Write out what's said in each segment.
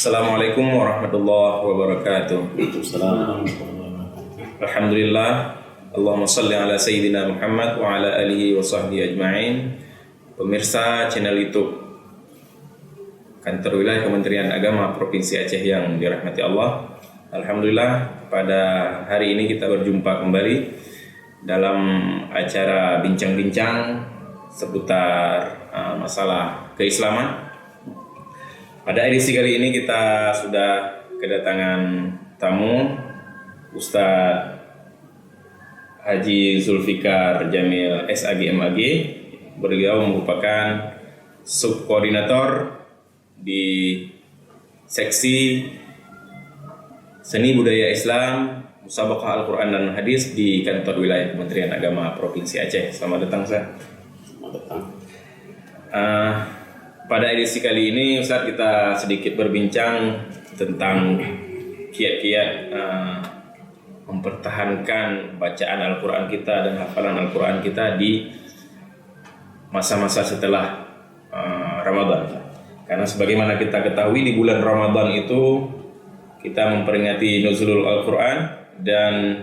Assalamualaikum warahmatullahi wabarakatuh. Alhamdulillah. Allahumma salli ala Sayyidina Muhammad wa ala alihi wa sahbihi ajma'in. Pemirsa channel YouTube Kantor Wilayah Kementerian Agama Provinsi Aceh yang dirahmati Allah. Alhamdulillah, pada hari ini kita berjumpa kembali dalam acara bincang-bincang seputar masalah keislaman. Pada edisi kali ini kita sudah kedatangan tamu Ustadz Haji Zulfikar Jamil SAG MAG. Beliau merupakan subkoordinator di seksi Seni Budaya Islam Musabaqah Al-Quran dan Hadis di Kantor Wilayah Kementerian Agama Provinsi Aceh. Selamat datang, Ustaz. Selamat datang. Pada edisi kali ini, Ustaz, kita sedikit berbincang tentang kiat-kiat mempertahankan bacaan Al-Quran kita dan hafalan Al-Quran kita di masa-masa setelah Ramadan. Karena sebagaimana kita ketahui, di bulan Ramadan itu kita memperingati nuzulul Al-Quran, dan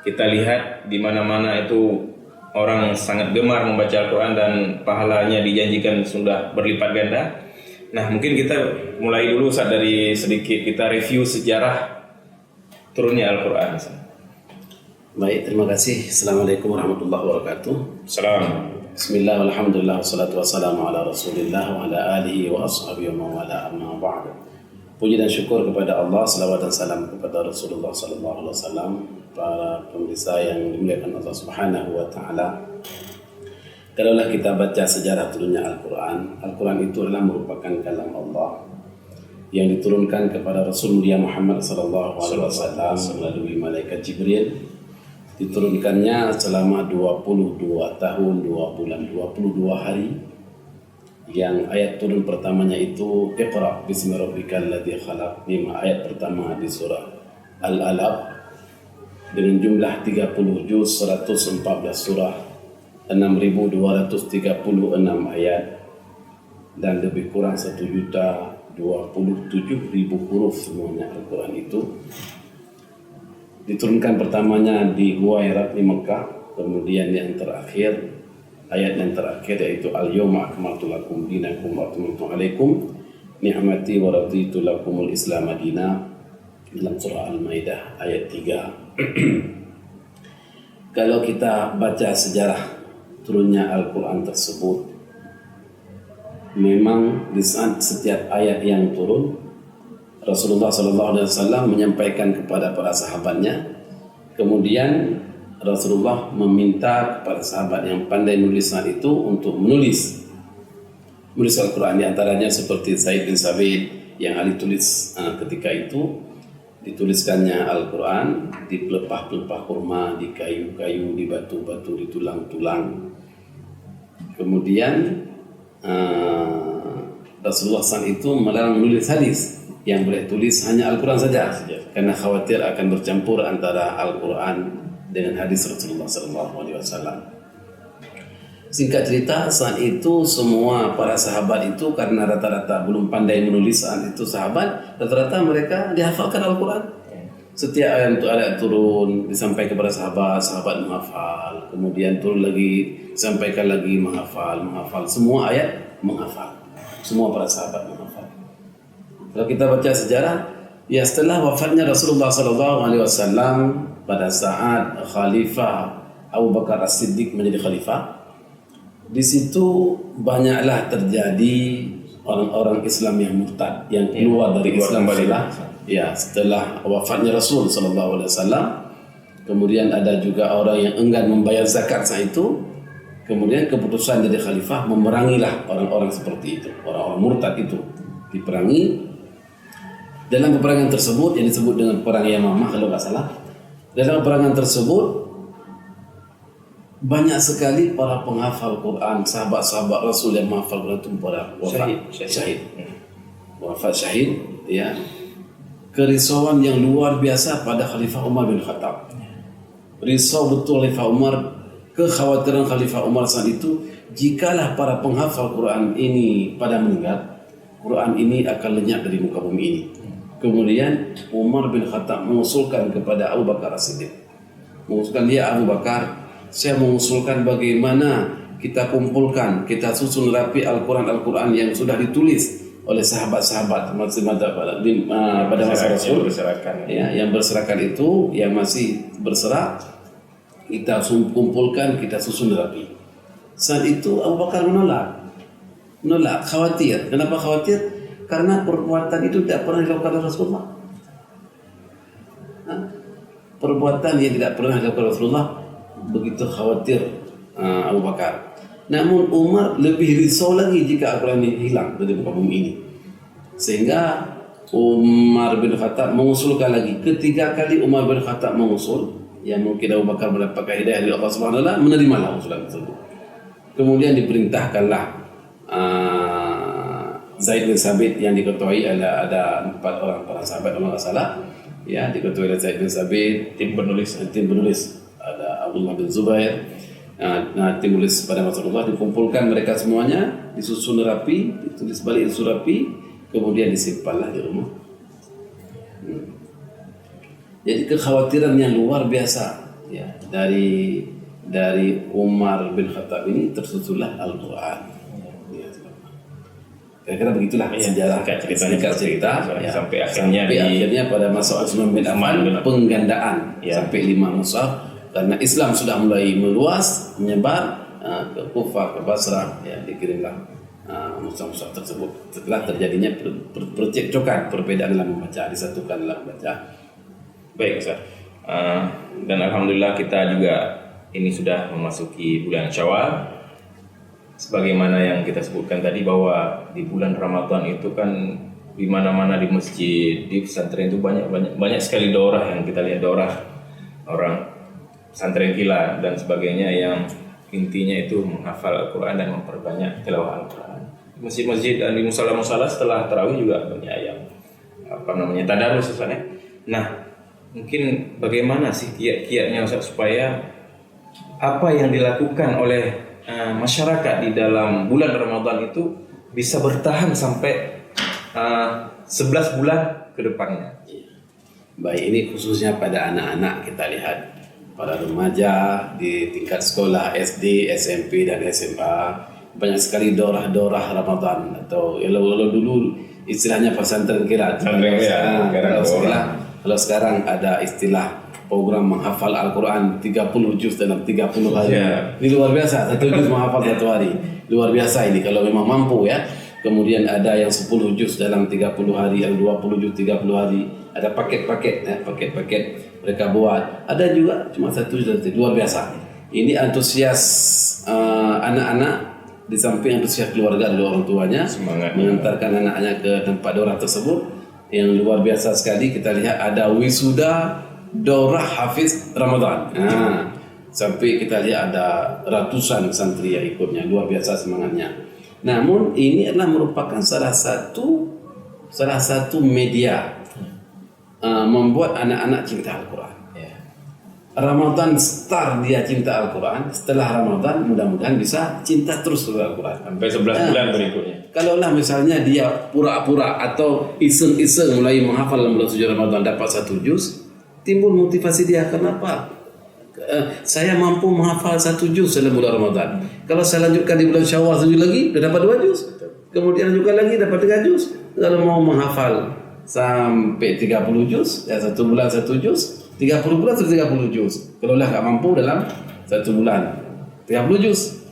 kita lihat di mana-mana itu orang sangat gemar membaca Al-Quran dan pahalanya dijanjikan sudah berlipat ganda. Nah, mungkin kita mulai dulu saat dari sedikit kita review sejarah turunnya Al-Quran. Baik, terima kasih. Assalamualaikum warahmatullahi wabarakatuh. Salam. Bismillah, alhamdulillah, wassalatu wassalamu ala rasulillah wa ala alihi wa ashabihi wa mawala amma ba'd. Puji dan syukur kepada Allah, salawat dan salam kepada Rasulullah sallallahu alaihi wasallam, para pemirsa yang dimuliakan Allah Subhanahu wa taala. Kalaulah kita baca sejarah turunnya Al-Quran, Al-Quran itu adalah merupakan kalam Allah yang diturunkan kepada Rasul mulia Muhammad sallallahu alaihi wasallam melalui malaikat Jibril. Diturunkannya selama 22 tahun, 2 bulan, 22 hari. Yang ayat turun pertamanya itu Iqra bismi rabbikal ladzi khalaq. 5 ayat pertama di surah Al-Alaq dengan jumlah 30 juz, 114 surah, 6.236 ayat, dan lebih kurang 1.027.000 huruf semuanya Al-Quran itu. Diturunkan pertamanya di Gua Hira di Mekah, kemudian yang terakhir, ayat yang terakhir yaitu Al-Yawma akmaltu lakum dinakum wa atmamtu alaikum ni'mati wa raditu lakumul Islam madina, dalam surah Al-Maidah ayat 3. Kalau kita baca sejarah turunnya Al-Quran tersebut, memang di saat setiap ayat yang turun, Rasulullah SAW menyampaikan kepada para sahabatnya. Kemudian Rasulullah meminta kepada sahabat yang pandai nulis saat itu untuk menulis Al-Quran. Di antaranya seperti Zaid bin Sabit yang ahli tulis ketika itu. Dituliskannya Al-Quran di pelepah-pelepah kurma, di kayu-kayu, di batu-batu, di tulang-tulang. Kemudian Rasulullah SAW itu melarang menulis hadis. Yang boleh tulis hanya Al-Quran saja, karena khawatir akan bercampur antara Al-Quran dengan hadis Rasulullah SAW. Singkat cerita, saat itu semua para sahabat itu, karena rata-rata belum pandai menulis saat itu sahabat, rata-rata mereka dihafalkan Al-Quran. Setiap ayat turun disampaikan kepada sahabat, sahabat menghafal, kemudian turun lagi, disampaikan lagi, menghafal. Semua ayat menghafal, semua para sahabat menghafal. Kalau kita baca sejarah, ya setelah wafatnya Rasulullah SAW pada saat Khalifah Abu Bakar As-Siddiq menjadi khalifah, di situ banyaklah terjadi orang-orang Islam yang murtad, yang keluar dari Islam setelah wafatnya Rasul SAW. Kemudian ada juga orang yang enggan membayar zakat saat itu. Kemudian keputusan jadi khalifah memerangilah orang-orang seperti itu, orang-orang murtad itu diperangi. Dalam peperangan tersebut yang disebut dengan perang Yamamah kalau tidak salah, dalam peperangan tersebut banyak sekali para penghafal Quran, sahabat-sahabat Rasul yang menghafal Quran itu pada wafat syahid, ya. Kerisauan yang luar biasa pada Khalifah Umar bin Khattab. Risau betul Khalifah Umar, kekhawatiran Khalifah Umar saat itu, jikalah para penghafal Quran ini pada meninggal, Quran ini akan lenyap dari muka bumi ini. Kemudian Umar bin Khattab mengusulkan kepada Abu Bakar As-Siddiq, mengusulkan dia, Abu Bakar, saya mengusulkan bagaimana kita kumpulkan, kita susun rapi Al-Quran yang sudah ditulis oleh sahabat-sahabat pada masa Rasul, yang berserakan itu, yang masih berserak, kita kumpulkan, kita susun rapi. Saat itu Abu Bakar menolak, khawatir. Kenapa khawatir? Karena perbuatan itu tidak pernah dilakukan oleh Rasulullah. Perbuatan yang tidak pernah dilakukan Rasulullah, begitu khawatir Abu Bakar. Namun Umar lebih risau lagi jika Al-Quran ini hilang dari muka bumi ini. Sehingga Umar bin Khattab mengusulkan lagi. Ketiga kali Umar bin Khattab mengusul, yang mungkin Abu Bakar mendapatkan hidayah dari Allah Subhanahu wa taala, menerimalah usulan tersebut. Kemudian diperintahkanlah Zaid bin Sabit yang diketuai ada 4 orang para sahabat kalau tidak salah, ya, diketuai oleh Zaid bin Sabit, tim penulis ada Abdullah bin Zubair. Tim penulis pada masa Rasulullah dikumpulkan mereka semuanya, disusun rapi, ditulis balik disusun rapi, kemudian disimpanlah di rumah. Jadi kekhawatiran yang luar biasa, ya, dari Umar bin Khattab ini tersusunlah Al-Quran. Kira-kira begitulah sejarah cerita ya, sampai akhirnya pada masa Utsman bin Affan penggandaan sampai 5 mushaf, karena Islam sudah mulai meluas, menyebar ke Kufah, ke Basrah, ya, dikirimlah mushaf-mushaf tersebut. Setelah terjadinya percekcokan, perbedaan dalam membaca, disatukan dalam membaca. Baik, Ustaz. Dan alhamdulillah kita juga ini sudah memasuki bulan Syawal. Sebagaimana yang kita sebutkan tadi, bahwa di bulan Ramadan itu kan di mana-mana, di masjid, di pesantren itu banyak sekali daurah yang kita lihat, daurah orang pesantren kilat dan sebagainya, yang intinya itu menghafal Al-Quran dan memperbanyak tilawah Al-Quran. Di masjid-masjid dan di musala-musala setelah tarawih juga banyak yang tadarus, Ustaz. Nah, mungkin bagaimana sih kiat-kiatnya, Ustaz, supaya apa yang dilakukan oleh masyarakat di dalam bulan Ramadan itu bisa bertahan sampai 11 bulan ke depannya. Baik, ini khususnya pada anak-anak kita lihat, para remaja di tingkat sekolah SD, SMP dan SMA, banyak sekali daurah Ramadan, atau kalau dulu istilahnya pesantren kilat. Kalau sekarang ada istilah program menghafal Al-Quran 30 juz dalam 30 hari. Ini luar biasa, 1 juz menghafal 1 hari. Luar biasa ini kalau memang mampu, ya. Kemudian ada yang 10 juz dalam 30 hari, yang 20 juz 30 hari. Ada paket-paket mereka buat. Ada juga cuma 1 juz, luar biasa. Ini antusias anak-anak, di samping antusias keluarga dari orang tuanya, semangat mengantarkan anaknya ke tempat daurah tersebut. Yang luar biasa sekali kita lihat ada wisuda daurah hafiz Ramadan. Sampai kita lihat ada ratusan santri yang ikutnya, luar biasa semangatnya. Namun ini adalah merupakan salah satu media membuat anak-anak cinta Al-Quran. Ramadan start dia cinta Al-Quran, setelah Ramadan mudah-mudahan bisa cinta terus kepada Al-Quran sampai 11 bulan berikutnya. Kalaulah misalnya dia pura-pura atau iseng-iseng mulai menghafal dalam bulan suci Ramadan dapat 1 juz, timbul motivasi dia. Kenapa? Saya mampu menghafal 1 juz dalam bulan Ramadan. Kalau saya lanjutkan di bulan Syawal 1 juz lagi, sudah dapat 2 juz. Kemudian juga lagi dapat 3 juz. Kalau mau menghafal sampai 30 juz, ya 1 bulan 1 juz, 30 bulan 30 juz. Kalau lah tak mampu dalam 1 bulan 30 juz.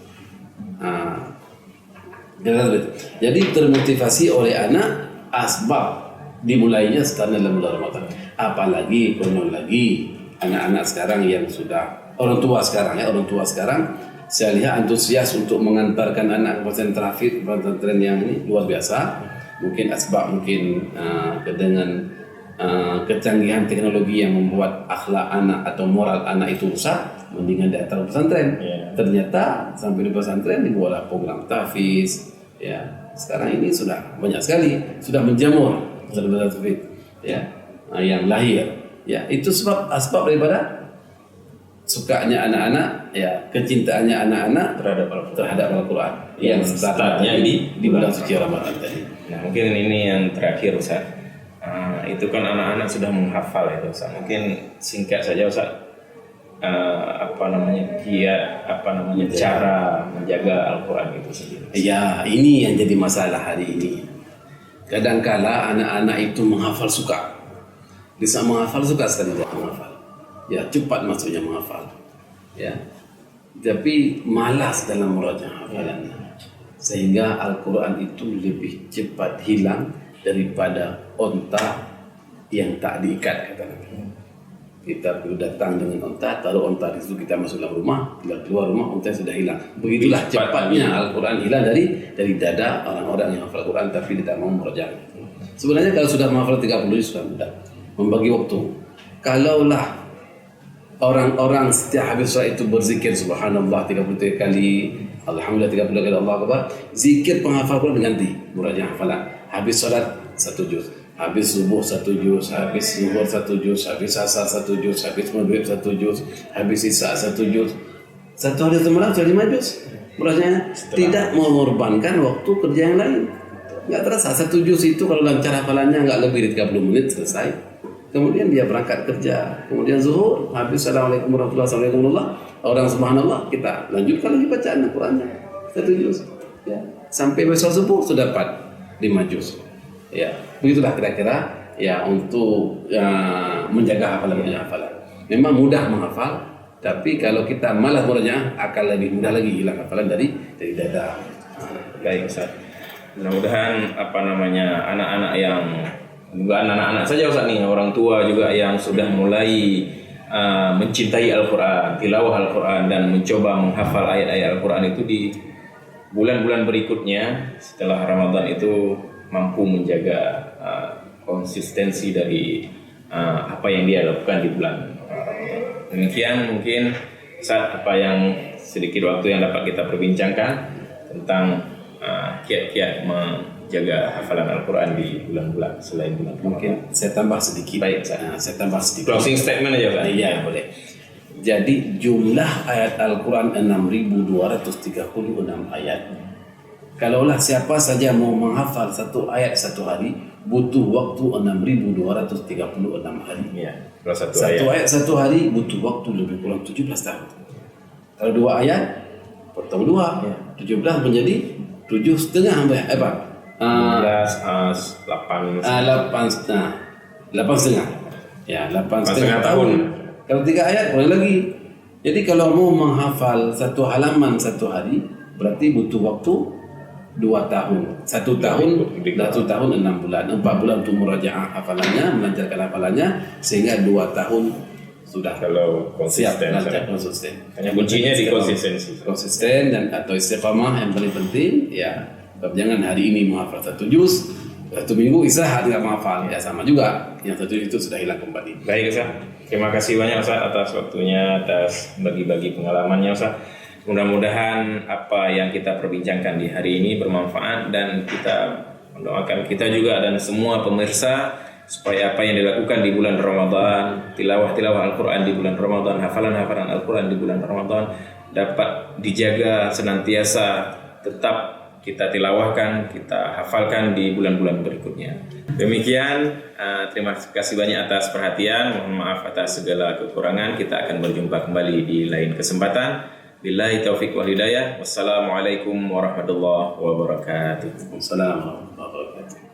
Jadi termotivasi oleh anak, asbab dimulainya sekarang dalam bulan Ramadan. Apalagi konyol lagi anak-anak sekarang yang sudah orang tua sekarang saya lihat antusias untuk mengantarkan anak ke pesantren yang ini luar biasa. Mungkin asbab dengan kecanggihan teknologi yang membuat akhlak anak atau moral anak itu rusak, mendingan datang pesantren. Ternyata sampai di pesantren dibuatlah program tahfiz. Ya, sekarang ini sudah banyak sekali, sudah menjamur tahfiz, ya, yang lahir. Ya, itu asbab daripada sukanya anak-anak, ya, kecintaannya anak-anak terhadap Al-Quran yang startnya di bulan suci Ramadan tadi. Nah mungkin ini yang terakhir Ustaz. Itu kan anak-anak sudah menghafal ya Ustaz. Mungkin singkat saja Ustaz. Cara menjaga Al-Quran itu sendiri. Ya, ini yang jadi masalah hari ini. Kadangkala anak-anak itu menghafal suka. Bisa menghafal suka sekali dia menghafal. Ya, cepat maksudnya menghafal. Ya. Tapi malas dalam murajaah hafalannya. Sehingga Al-Quran itu lebih cepat hilang daripada onta yang tak diikat, kata Nabi. Kita perlu datang dengan onta, taruh onta di situ, kita masuk dalam rumah, bila keluar rumah onta sudah hilang. Begitulah cepatnya Al-Quran hilang dari dada orang-orang yang hafal Al-Quran tapi tidak mau murajaah. Sebenarnya kalau sudah menghafal 30 sudah mudah. Membagi waktu. Kalaulah orang-orang setiap habis salat itu berzikir subhanallah 33 kali, alhamdulillah 30 kali, Allah Akbar, zikir penghafal Quran diganti murajaah hafalan. Habis salat 1 juz, habis subuh 1 juz, habis zuhur 1 juz, habis asar 1 juz, habis maghrib 1 juz, habis isya 1 juz. Satu hari semalam sudah 5 juz. Murajaahnya tidak mengorbankan waktu kerja yang lain. Enggak terasa 1 juz itu kalau lancar hafalannya enggak lebih dari 30 menit selesai. Kemudian dia berangkat kerja, kemudian zuhur, habis assalamualaikum warahmatullahi wabarakatuh, orang subhanallah, kita lanjutkan lagi bacaan Al-Qurannya 1 juz. Ya. Sampai besok subuh sudah dapat 5 juz. Ya, begitulah kira-kira ya untuk menjaga hafalan. Memang mudah menghafal, tapi kalau kita malas murajaah akan lebih mudah lagi hilang hafalan dari dada. Baik Ustaz. Mudah-mudahan anak-anak yang bukan anak-anak saja Ustaz nih, orang tua juga yang sudah mulai mencintai Al-Quran, tilawah Al-Quran dan mencoba menghafal ayat-ayat Al-Quran itu di bulan-bulan berikutnya setelah Ramadan itu mampu menjaga konsistensi dari apa yang dia lakukan di bulan Ramadan. Demikian mungkin Ustaz apa yang sedikit waktu yang dapat kita perbincangkan tentang kiat-kiat menjaga hafalan Al-Quran di bulan-bulan selain bulan Ramadan. Mungkin saya tambah sedikit. Baik, saya tambah sedikit. Closing statement aja Pak. Iya, boleh. Jadi jumlah ayat Al-Quran 6.236 ayat. Kalaulah siapa saja mau menghafal satu ayat satu hari, butuh waktu 6.236 hari. Iya, kalau satu ayat satu hari butuh waktu lebih kurang 17 tahun. Kalau 2 ayat, potong 2, 17 menjadi 7,5 apa? 8,5. Ya, 8,5 tahun. Kalau 3 ayat boleh lagi. Jadi kalau mau menghafal satu halaman satu hari, berarti butuh waktu 2 tahun. 1 tahun, 1 tahun 6 bulan. 4 bulan untuk murajaah hafalannya, melancarkan hafalannya, sehingga 2 tahun sudah kalau konsisten. Konsisten. Hanya kuncinya di konsistensi. Konsisten dan atau istiqamah yang paling penting ya. Jangan hari ini menghafal 1 juz, 1 minggu istirahat tidak menghafal, ya sama juga. Yang 1 juz itu sudah hilang kembali. Baik Ustaz. Terima kasih banyak Ustaz atas waktunya, atas bagi-bagi pengalamannya Ustaz. Mudah-mudahan apa yang kita perbincangkan di hari ini bermanfaat dan kita mendoakan kita juga dan semua pemirsa supaya apa yang dilakukan di bulan Ramadan, tilawah Al-Quran di bulan Ramadan, hafalan-hafalan Al-Quran di bulan Ramadan dapat dijaga senantiasa tetap kita tilawahkan, kita hafalkan di bulan-bulan berikutnya. Demikian, terima kasih banyak atas perhatian, mohon maaf atas segala kekurangan. Kita akan berjumpa kembali di lain kesempatan. Billahi taufiq wal hidayah. Wassalamualaikum warahmatullahi wabarakatuh. Wassalamualaikum warahmatullahi wabarakatuh.